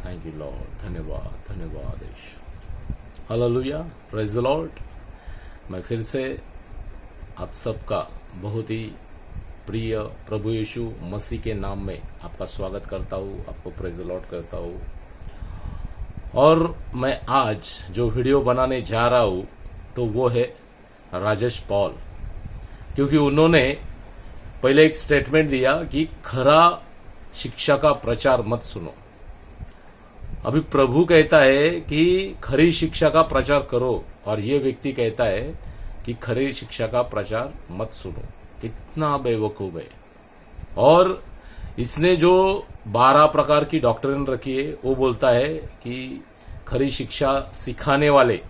Thank you Lord. धन्यवाद धन्यवाद यीशु। Hallelujah, praise the Lord. मैं फिर से आप सबका बहुत ही प्रिय प्रभु यीशु मसीह के नाम में आपका स्वागत करता हूँ, आपको प्रेज द लॉर्ड करता हूँ। और मैं आज जो वीडियो बनाने जा रहा हूँ तो वो है राजेश पॉल, क्योंकि उन्होंने पहले एक स्टेटमेंट दिया कि खरा शिक्षा का प्रचार मत सुनो। अभी प्रभु कहता है कि खरी शिक्षा का प्रचार करो, और ये व्यक्ति कहता है कि खरी शिक्षा का प्रचार मत सुनो। कितना बेवकूफ है। और इसने जो 12 प्रकार की डॉक्ट्रिन रखी है, वो बोलता है कि खरी शिक्षा सिखाने वाले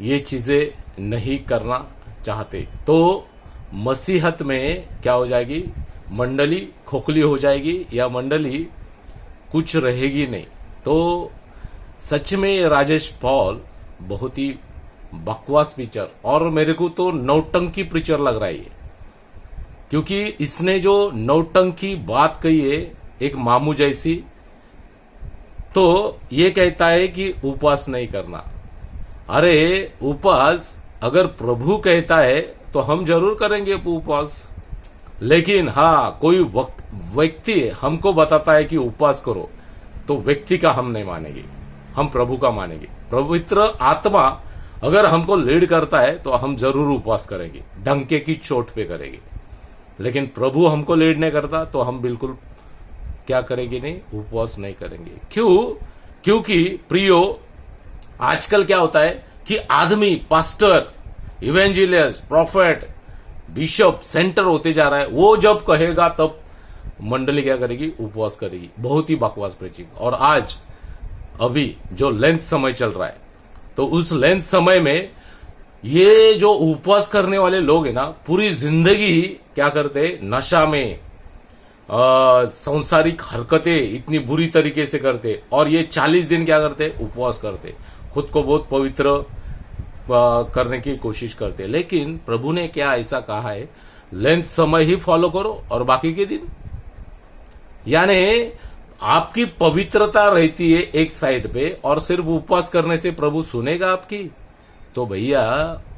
ये चीजें नहीं करना चाहते तो मसीहत में क्या हो जाएगी, मंडली खोखली हो जाएगी या मंडली कुछ रहेगी नहीं। तो सच में राजेश पॉल बहुत ही बकवास प्रीचर, और मेरे को तो नौटंकी प्रीचर लग रहा है ये, क्योंकि इसने जो नौटंकी बात कही है एक मामू जैसी, तो ये कहता है कि उपवास नहीं करना। अरे उपवास अगर प्रभु कहता है तो हम जरूर करेंगे उपवास, लेकिन हाँ कोई व्यक्ति हमको बताता है कि उपवास करो तो व्यक्ति का हम नहीं मानेंगे, हम प्रभु का मानेंगे। पवित्र आत्मा अगर हमको लीड करता है तो हम जरूर उपवास करेंगे, डंके की चोट पे करेंगे। लेकिन प्रभु हमको लीड नहीं करता तो हम बिल्कुल क्या करेंगे, नहीं, उपवास नहीं करेंगे। क्यों? क्योंकि प्रियो आजकल क्या होता है कि आदमी पास्टर, इवेंजिलिस्ट, प्रॉफेट, बिशप, सेंटर होते जा रहा है। वो जब कहेगा तब मंडली क्या करेगी, उपवास करेगी। बहुत ही बकवास प्रीचिंग। और आज अभी जो लेंथ समय चल रहा है, तो उस लेंथ समय में ये जो उपवास करने वाले लोग है ना, पूरी जिंदगी क्या करते, नशा में सांसारिक हरकतें इतनी बुरी तरीके से करते, और ये 40 दिन क्या करते, उपवास करते, खुद को बहुत पवित्र करने की कोशिश करते। लेकिन प्रभु ने क्या ऐसा कहा है, लेंथ समय ही फॉलो करो और बाकी के दिन, यानी आपकी पवित्रता रहती है एक साइड पे, और सिर्फ उपवास करने से प्रभु सुनेगा आपकी? तो भैया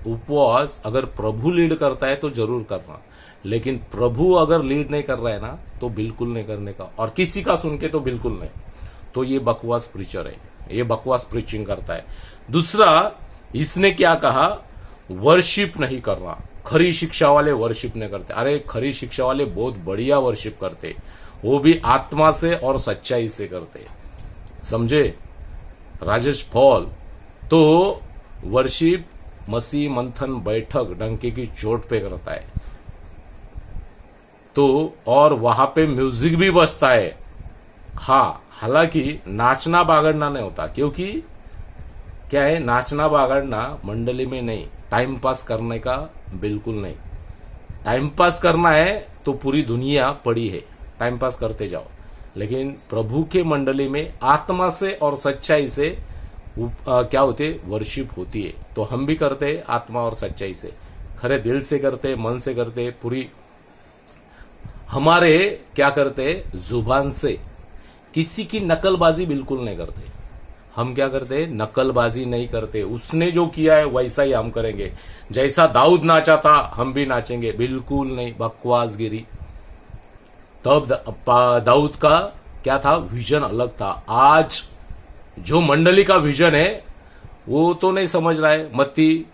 उपवास अगर प्रभु लीड करता है तो जरूर करना, लेकिन प्रभु अगर लीड नहीं कर रहा है ना तो बिल्कुल नहीं करने का, और किसी का सुन के तो बिल्कुल नहीं। तो ये बकवास प्रीचर है, ये बकवास प्रीचिंग करता है। दूसरा, इसने क्या कहा, वर्शिप नहीं करना। खरी शिक्षा वाले वर्शिप नहीं करते। अरे खरी शिक्षा वाले बहुत बढ़िया वर्शिप करते, वो भी आत्मा से और सच्चाई से करते, समझे राजेश पॉल। तो वर्शिप मसीह मंथन बैठक डंके की चोट पे करता है, तो और वहां पे म्यूजिक भी बजता है। हाँ, हालांकि नाचना बागड़ना नहीं होता, क्योंकि क्या है, नाचना बागड़ना मंडली में नहीं, टाइम पास करने का बिल्कुल नहीं। टाइम पास करना है तो पूरी दुनिया पड़ी है, टाइम पास करते जाओ। लेकिन प्रभु के मंडली में आत्मा से और सच्चाई से क्या होते, वर्शिप होती है। तो हम भी करते हैं आत्मा और सच्चाई से, खरे दिल से करते, मन से करते, पूरी हमारे क्या करते, जुबान से किसी की नकलबाजी बिल्कुल नहीं करते। हम क्या करते, नकलबाजी नहीं करते। उसने जो किया है वैसा ही हम करेंगे, जैसा दाऊद नाचा था हम भी नाचेंगे, बिल्कुल नहीं, बकवासगिरी। तब दाऊद का क्या था, विजन अलग था। आज जो मंडली का विजन है वो तो नहीं समझ रहा है। मत्ती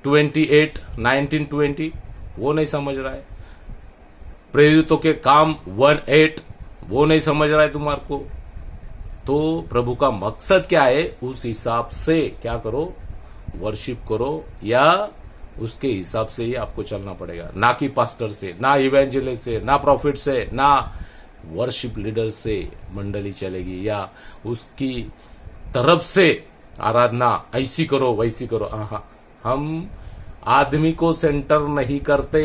28:19-20 वो नहीं समझ रहा है। प्रेरितों के काम 1:8 वो नहीं समझ रहा है तुम्हारे को। तो प्रभु का मकसद क्या है, उस हिसाब से क्या करो, वर्शिप करो, या उसके हिसाब से ही आपको चलना पड़ेगा, ना कि पास्टर से, ना इवेंजलिस्ट से, ना प्रॉफिट से, ना वर्शिप लीडर से मंडली चलेगी, या उसकी तरफ से आराधना ऐसी करो वैसी करो। हम आदमी को सेंटर नहीं करते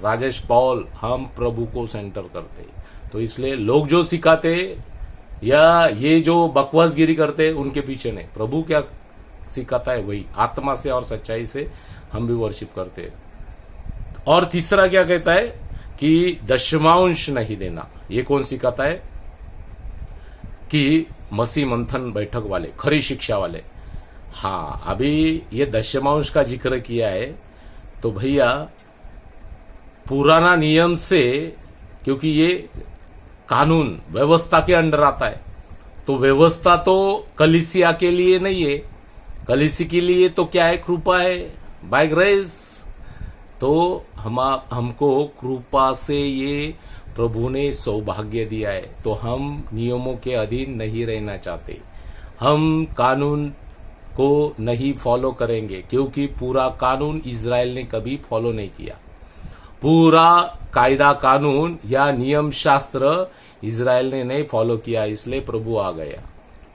राजेश पॉल, हम प्रभु को सेंटर करते। तो इसलिए लोग जो सिखाते या ये जो बकवासगिरी करते उनके पीछे नहीं, प्रभु क्या सिखाता है वही आत्मा से और सच्चाई से हम भी वर्शिप करते हैं। और तीसरा क्या कहता है कि दशमांश नहीं देना। ये कौन सिखाता है? कि मसीह मंथन बैठक वाले, खरी शिक्षा वाले। हाँ, अभी ये दशमांश का जिक्र किया है तो भैया पुराना नियम से, क्योंकि ये कानून व्यवस्था के अंडर आता है, तो व्यवस्था तो कलीसिया के लिए नहीं है, कलीसी के लिए तो क्या है, कृपा है, बाय ग्रेस। तो हमको कृपा से ये प्रभु ने सौभाग्य दिया है, तो हम नियमों के अधीन नहीं रहना चाहते, हम कानून को नहीं फॉलो करेंगे, क्योंकि पूरा कानून इजराइल ने कभी फॉलो नहीं किया। पूरा कायदा कानून या नियम शास्त्र इजराइल ने नहीं फॉलो किया, इसलिए प्रभु आ गया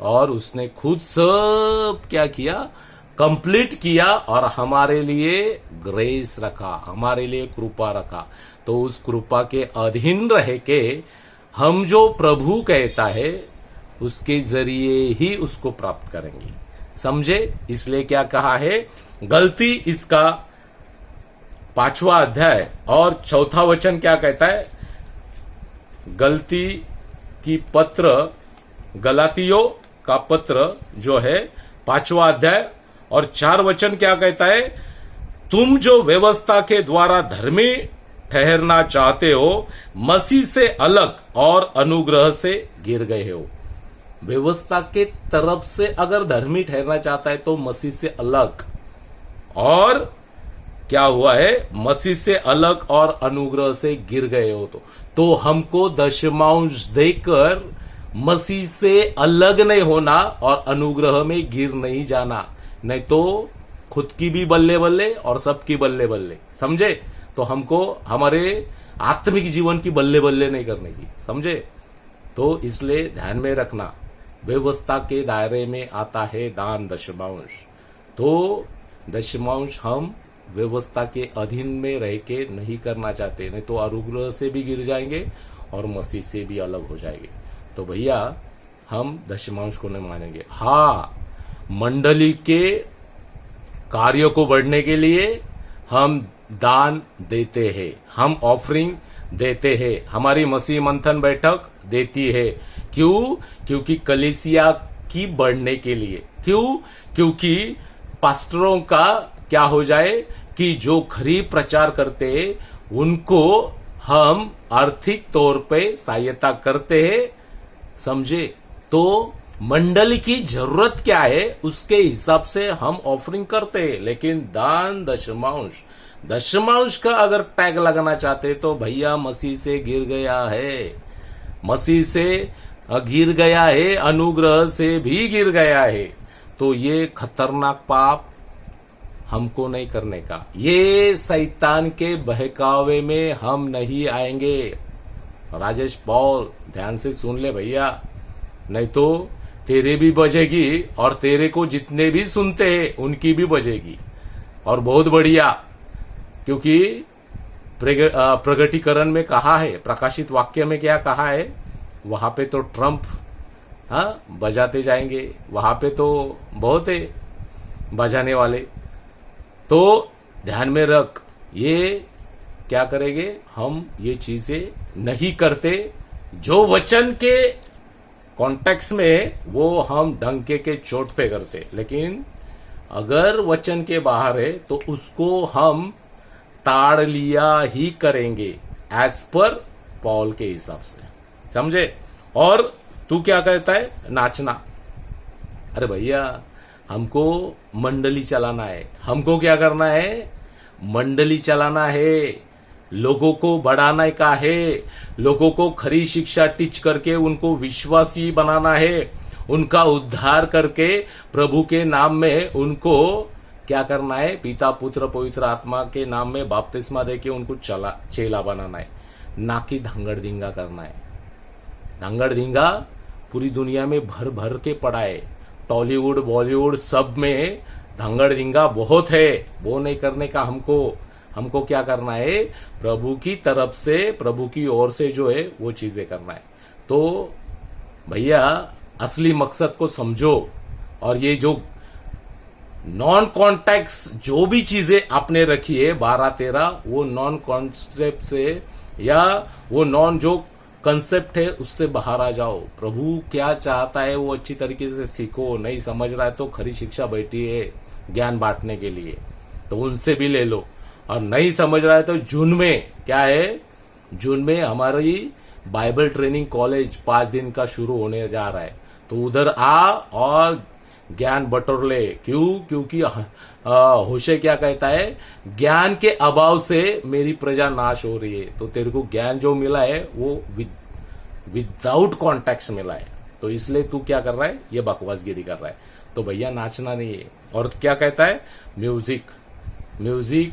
और उसने खुद सब क्या किया, कंप्लीट किया और हमारे लिए ग्रेस रखा, हमारे लिए कृपा रखा। तो उस कृपा के अधीन रह के हम जो प्रभु कहता है उसके जरिए ही उसको प्राप्त करेंगे, समझे। इसलिए क्या कहा है, गलती इसका 5वां अध्याय और 4था वचन क्या कहता है, गलती की पत्र, गलातियों का पत्र जो है 5वां अध्याय और 4 वचन क्या कहता है, तुम जो व्यवस्था के द्वारा धर्मी ठहरना चाहते हो, मसीह से अलग और अनुग्रह से गिर गए हो। व्यवस्था के तरफ से अगर धर्मी ठहरना चाहता है तो मसीह से अलग, और क्या हुआ है, मसीह से अलग और अनुग्रह से गिर गए हो। तो हमको दशमांश देकर मसीह से अलग नहीं होना और अनुग्रह में गिर नहीं जाना, नहीं तो खुद की भी बल्ले बल्ले और सबकी बल्ले बल्ले, समझे। तो हमको हमारे आत्मिक जीवन की बल्ले बल्ले नहीं करने की, समझे। तो इसलिए ध्यान में रखना, व्यवस्था के दायरे में आता है दान दशमांश, तो दशमांश हम व्यवस्था के अधीन में रह के नहीं करना चाहते, नहीं तो अनुग्रह से भी गिर जाएंगे और मसीह से भी अलग हो जाएंगे। तो भैया हम दशमांश को नहीं मानेंगे। हाँ, मंडली के कार्यों को बढ़ने के लिए हम दान देते हैं, हम ऑफरिंग देते हैं, हमारी मसीह मंथन बैठक देती है। क्यों? क्योंकि कलीसिया की बढ़ने के लिए। क्यों? क्योंकि पास्टरों का क्या हो जाए कि जो खरी प्रचार करते हैं उनको हम आर्थिक तौर पे सहायता करते हैं, समझे। तो मंडली की जरूरत क्या है उसके हिसाब से हम ऑफरिंग करते हैं, लेकिन दान दशमांश का अगर टैग लगाना चाहते तो भैया मसीह से गिर गया है, मसीह से गिर गया है, अनुग्रह से भी गिर गया है। तो ये खतरनाक पाप हमको नहीं करने का, ये शैतान के बहकावे में हम नहीं आएंगे। राजेश पॉल ध्यान से सुन ले भैया, नहीं तो तेरे भी बजेगी और तेरे को जितने भी सुनते हैं उनकी भी बजेगी, और बहुत बढ़िया। क्योंकि प्रगटीकरण में कहा है, प्रकाशित वाक्य में क्या कहा है, वहां पे तो ट्रम्प बजाते जाएंगे, वहां पे तो बहुत है बजाने वाले। तो ध्यान में रख, ये क्या करेंगे, हम ये चीजें नहीं करते। जो वचन के कॉन्टेक्स्ट में वो हम डंके के चोट पे करते, लेकिन अगर वचन के बाहर है तो उसको हम ताड़ लिया ही करेंगे एज पर पॉल के हिसाब से, समझे। और तू क्या कहता है, नाचना। अरे भैया हमको मंडली चलाना है, हमको क्या करना है, मंडली चलाना है, लोगों को बढ़ाना का है, लोगों को खरी शिक्षा टीच करके उनको विश्वासी बनाना है, उनका उद्धार करके प्रभु के नाम में उनको क्या करना है, पिता पुत्र पवित्र आत्मा के नाम में बपतिस्मा देके उनको चेला बनाना है, ना कि धांगड़ धिंगा करना है। धांगड़ धिंगा पूरी दुनिया में भर भर के पड़ा है, टॉलीवुड बॉलीवुड सब में धांगड़ धिंगा बहुत है, वो नहीं करने का। हमको क्या करना है, प्रभु की तरफ से, प्रभु की ओर से जो है वो चीजें करना है। तो भैया असली मकसद को समझो, और ये जो नॉन कॉन्टेक्स्ट जो भी चीजें आपने रखी है 12-13, वो नॉन कॉन्सेप्ट से या वो नॉन जो कंसेप्ट है उससे बाहर आ जाओ। प्रभु क्या चाहता है वो अच्छी तरीके से सीखो। नहीं समझ रहा है तो खरी शिक्षा बैठी है ज्ञान बांटने के लिए, तो उनसे भी ले लो। और नहीं समझ रहा है तो जून में क्या है, जून में हमारी बाइबल ट्रेनिंग कॉलेज 5 दिन का शुरू होने जा रहा है, तो उधर आ और ज्ञान बटोर ले। क्योंकि होशे क्या कहता है, ज्ञान के अभाव से मेरी प्रजा नाश हो रही है। तो तेरे को ज्ञान जो मिला है वो विदाउट कॉन्टेक्स्ट मिला है, तो इसलिए तू क्या कर रहा है, ये बकवासगिरी कर रहा है। तो भैया नाचना नहीं है। और क्या कहता है, म्यूजिक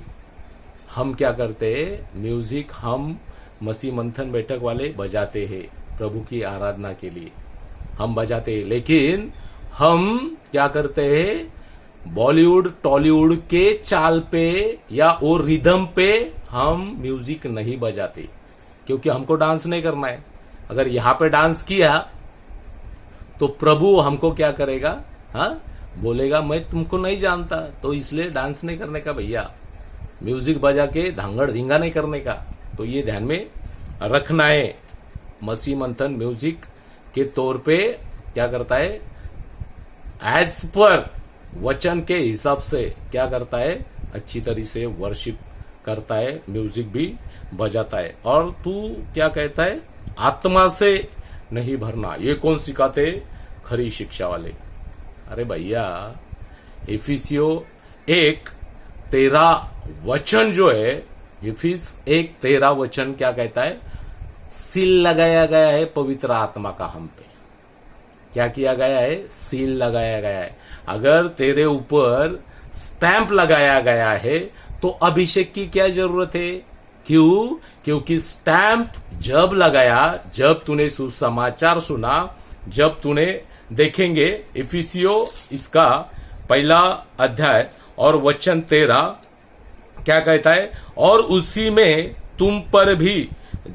हम क्या करते हैं, म्यूजिक हम मसीह मंथन बैठक वाले बजाते हैं प्रभु की आराधना के लिए, हम बजाते हैं। लेकिन हम क्या करते हैं, बॉलीवुड टॉलीवुड के चाल पे या वो रिदम पे हम म्यूजिक नहीं बजाते, क्योंकि हमको डांस नहीं करना है। अगर यहां पे डांस किया तो प्रभु हमको क्या करेगा, हाँ बोलेगा मैं तुमको नहीं जानता, तो इसलिए डांस नहीं करने का भैया, म्यूजिक बजा के धांगड़ धिंगा नहीं करने का। तो ये ध्यान में रखना है। मसीह मंथन म्यूजिक के तौर पे क्या करता है, एज पर वचन के हिसाब से क्या करता है, अच्छी तरह से वर्शिप करता है, म्यूजिक भी बजाता है। और तू क्या कहता है, आत्मा से नहीं भरना। ये कौन सिखाते, खरी शिक्षा वाले। अरे भैया इफिसियो 1:13 वचन जो है, इफिस 1:13 वचन क्या कहता है, सील लगाया गया है पवित्र आत्मा का हम पे। क्या किया गया है, सील लगाया गया है। अगर तेरे ऊपर स्टैंप लगाया गया है तो अभिषेक की क्या जरूरत है, क्योंकि स्टैंप जब लगाया, जब तूने सुसमाचार सुना, जब तूने देखेंगे इफिसियो इसका 1 अध्याय और वचन 13 क्या कहता है, और उसी में तुम पर भी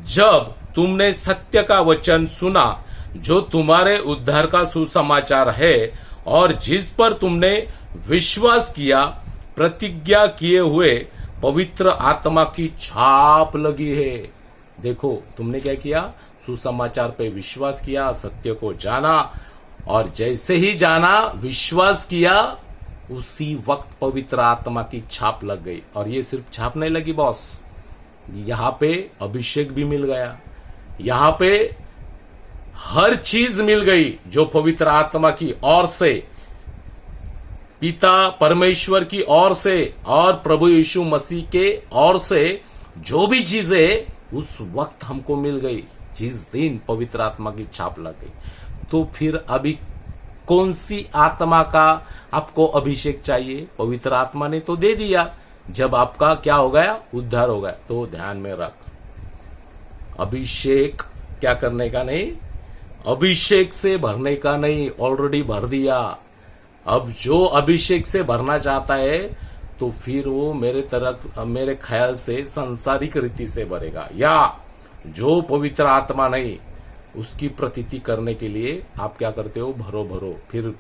जब तुमने सत्य का वचन सुना जो तुम्हारे उद्धार का सुसमाचार है, और जिस पर तुमने विश्वास किया, प्रतिज्ञा किए हुए पवित्र आत्मा की छाप लगी है। देखो तुमने क्या किया, सुसमाचार पे विश्वास किया, सत्य को जाना, और जैसे ही जाना, विश्वास किया, उसी वक्त पवित्र आत्मा की छाप लग गई। और ये सिर्फ छाप नहीं लगी बॉस, यहां पे अभिषेक भी मिल गया, यहां पे हर चीज मिल गई जो पवित्र आत्मा की ओर से, पिता परमेश्वर की ओर से और प्रभु यीशु मसीह के ओर से जो भी चीजें उस वक्त हमको मिल गई, जिस दिन पवित्र आत्मा की छाप लग गई। तो फिर अभी कौन सी आत्मा का आपको अभिषेक चाहिए, पवित्र आत्मा ने तो दे दिया जब आपका क्या हो गया, उद्धार हो गया। तो ध्यान में रख, अभिषेक क्या करने का नहीं, अभिषेक से भरने का नहीं, ऑलरेडी भर दिया। अब जो अभिषेक से भरना चाहता है तो फिर वो मेरे ख्याल से सांसारिक रीति से भरेगा, या जो पवित्र आत्मा नहीं उसकी प्रतीति करने के लिए आप क्या करते हो, भरो। फिर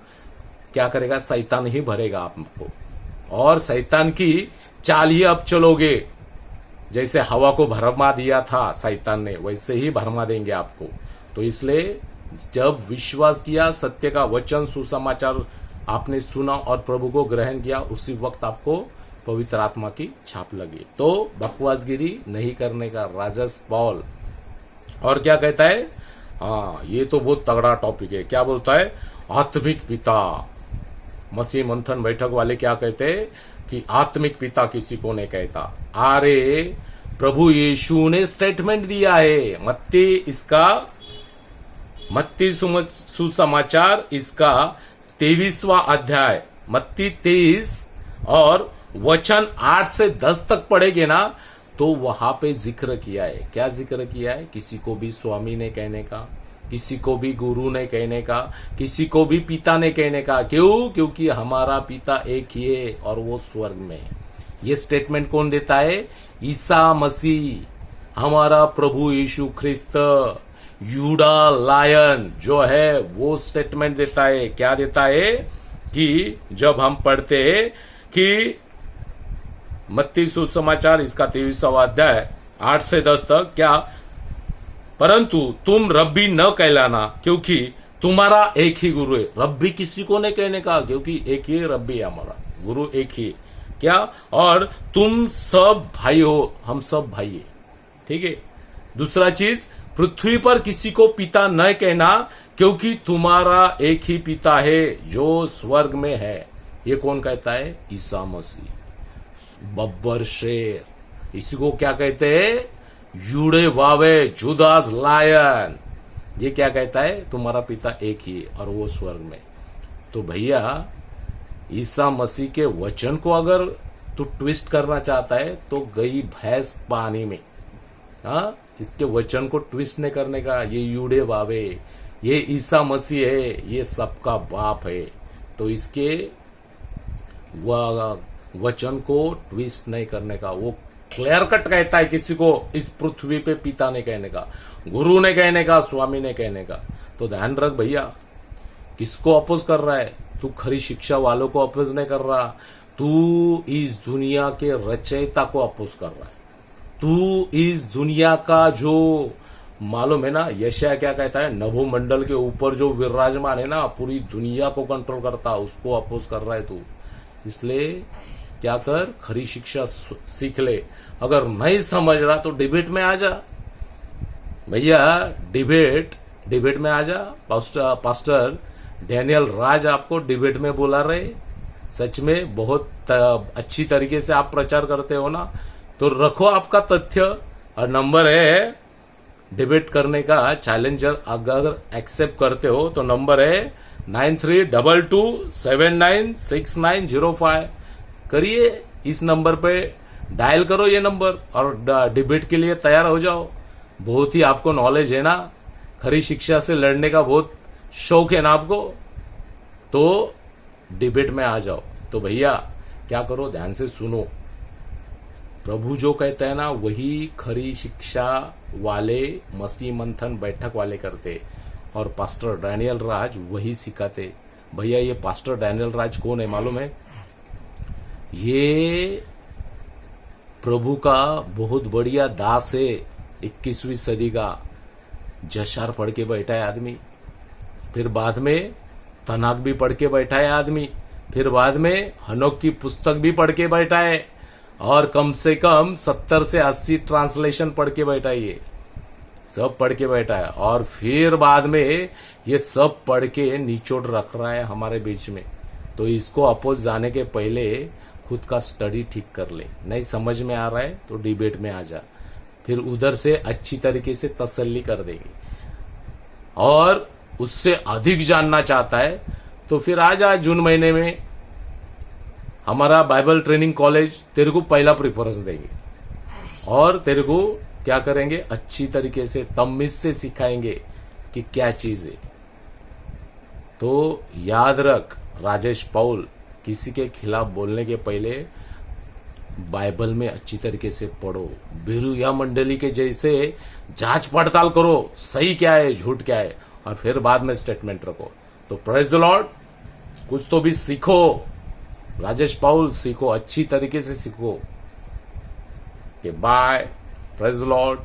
क्या करेगा, शैतान ही भरेगा आपको, और शैतान की चाल ही अब चलोगे। जैसे हवा को भरमा दिया था शैतान ने, वैसे ही भरमा देंगे आपको। तो इसलिए जब विश्वास किया, सत्य का वचन सुसमाचार आपने सुना और प्रभु को ग्रहण किया, उसी वक्त आपको पवित्र आत्मा की छाप लगी। तो बकवासगिरी नहीं करने का राजस पॉल। और क्या कहता है, हाँ ये तो बहुत तगड़ा टॉपिक है। क्या बोलता है, आत्मिक पिता। मसीह मंथन बैठक वाले क्या कहते हैं कि आत्मिक पिता किसी को नहीं कहता। अरे प्रभु यीशु ने स्टेटमेंट दिया है, मत्ती सुसमाचार इसका 23वां अध्याय, मत्ती 23 और वचन 8 से 10 तक पढ़ेगे ना, तो वहां पे जिक्र किया है। क्या जिक्र किया है, किसी को भी स्वामी ने कहने का, किसी को भी गुरु ने कहने का, किसी को भी पिता ने कहने का। क्योंकि हमारा पिता एक ही है और वो स्वर्ग में है। ये स्टेटमेंट कौन देता है, ईसा मसीह, हमारा प्रभु यीशु ख्रिस्त। यूडा लायन जो है वो स्टेटमेंट देता है। क्या देता है कि जब हम पढ़ते हैं कि मत्ती सुसमाचार इसका 23वां अध्याय 8 से 10 तक, क्या परंतु तुम रब्बी न कहलाना, क्योंकि तुम्हारा एक ही गुरु है। रब्बी किसी को नहीं कहने का, क्योंकि एक ही रब्बी है हमारा, गुरु एक ही। क्या? और तुम सब भाई हो, हम सब भाई है। ठीक है। दूसरा चीज, पृथ्वी पर किसी को पिता न कहना, क्योंकि तुम्हारा एक ही पिता है जो स्वर्ग में है। ये कौन कहता है? ईसा मसीह, बब्बर शेर। इसी को क्या कहते हैं? यूड़े वावे, जुदास लायन। ये क्या कहता है? तुम्हारा पिता एक ही है और वो स्वर्ग में। तो भैया, ईसा मसीह के वचन को अगर तू ट्विस्ट करना चाहता है तो गई भैंस पानी में। हाँ, इसके वचन को ट्विस्ट नहीं करने का। ये यूड़े वावे, ये ईसा मसीह है, ये सबका बाप है। तो इसके वचन को ट्विस्ट नहीं करने का। वो क्लियर कट कहता है किसी को इस पृथ्वी पे पिता ने कहने का, गुरु ने कहने का, स्वामी ने कहने का। तो ध्यान रख भैया, किसको अपोज कर रहा है तू? खरी शिक्षा वालों को अपोज नहीं कर रहा, तू इस दुनिया के रचयिता को अपोज कर रहा है। तू इस दुनिया का जो मालूम है ना, यशाया क्या कहता है, नभोमंडल के ऊपर जो विराजमान है ना, पूरी दुनिया को कंट्रोल करता, उसको अपोज कर रहा है तू। इसलिए क्या कर, खरी शिक्षा सीख ले। अगर नहीं समझ रहा तो डिबेट में आ जा भैया, डिबेट में आ जा। पास्टर डैनियल राज आपको डिबेट में बुला रहे। सच में बहुत अच्छी तरीके से आप प्रचार करते हो ना, तो रखो आपका तथ्य और नंबर है डिबेट करने का। चैलेंजर अगर एक्सेप्ट करते हो तो नंबर है 9322796905। करिए, इस नंबर पे डायल करो ये नंबर और डिबेट के लिए तैयार हो जाओ। बहुत ही आपको नॉलेज है ना, खरी शिक्षा से लड़ने का बहुत शौक है ना आपको, तो डिबेट में आ जाओ। तो भैया क्या करो, ध्यान से सुनो। प्रभु जो कहते हैं ना, वही खरी शिक्षा वाले मसीह मंथन बैठक वाले करते, और पास्टर डैनियल राज वही सिखाते। भैया, ये पास्टर डैनियल राज कौन है मालूम है? ये प्रभु का बहुत बढ़िया दास है। 21वीं सदी का जशार पढ़ के बैठा है आदमी, फिर बाद में तनाक भी पढ़ के बैठा है आदमी, फिर बाद में हनोक की पुस्तक भी पढ़ के बैठा है, और कम से कम 70 से 80 ट्रांसलेशन पढ़ के बैठा है। ये सब पढ़ के बैठा है, और फिर बाद में ये सब पढ़ के निचोड़ रख रहा है हमारे बीच में। तो इसको अपोज जाने के पहले खुद का स्टडी ठीक कर ले। नहीं समझ में आ रहा है तो डिबेट में आ जा, फिर उधर से अच्छी तरीके से तसल्ली कर देगी। और उससे अधिक जानना चाहता है तो फिर आ जा जून महीने में हमारा बाइबल ट्रेनिंग कॉलेज, तेरे को पहला प्रेफरेंस देंगे और तेरे को क्या करेंगे, अच्छी तरीके से तमीज से सिखाएंगे कि क्या चीज है। तो याद रख, राजेश पाउल किसी के खिलाफ बोलने के पहले बाइबल में अच्छी तरीके से पढ़ो, बिरुया मंडली के जैसे जांच पड़ताल करो, सही क्या है झूठ क्या है, और फिर बाद में स्टेटमेंट रखो। तो प्रेज द लॉर्ड, कुछ तो भी सीखो। राजेश पाउल सीखो, अच्छी तरीके से सीखो। Bye, praise the Lord.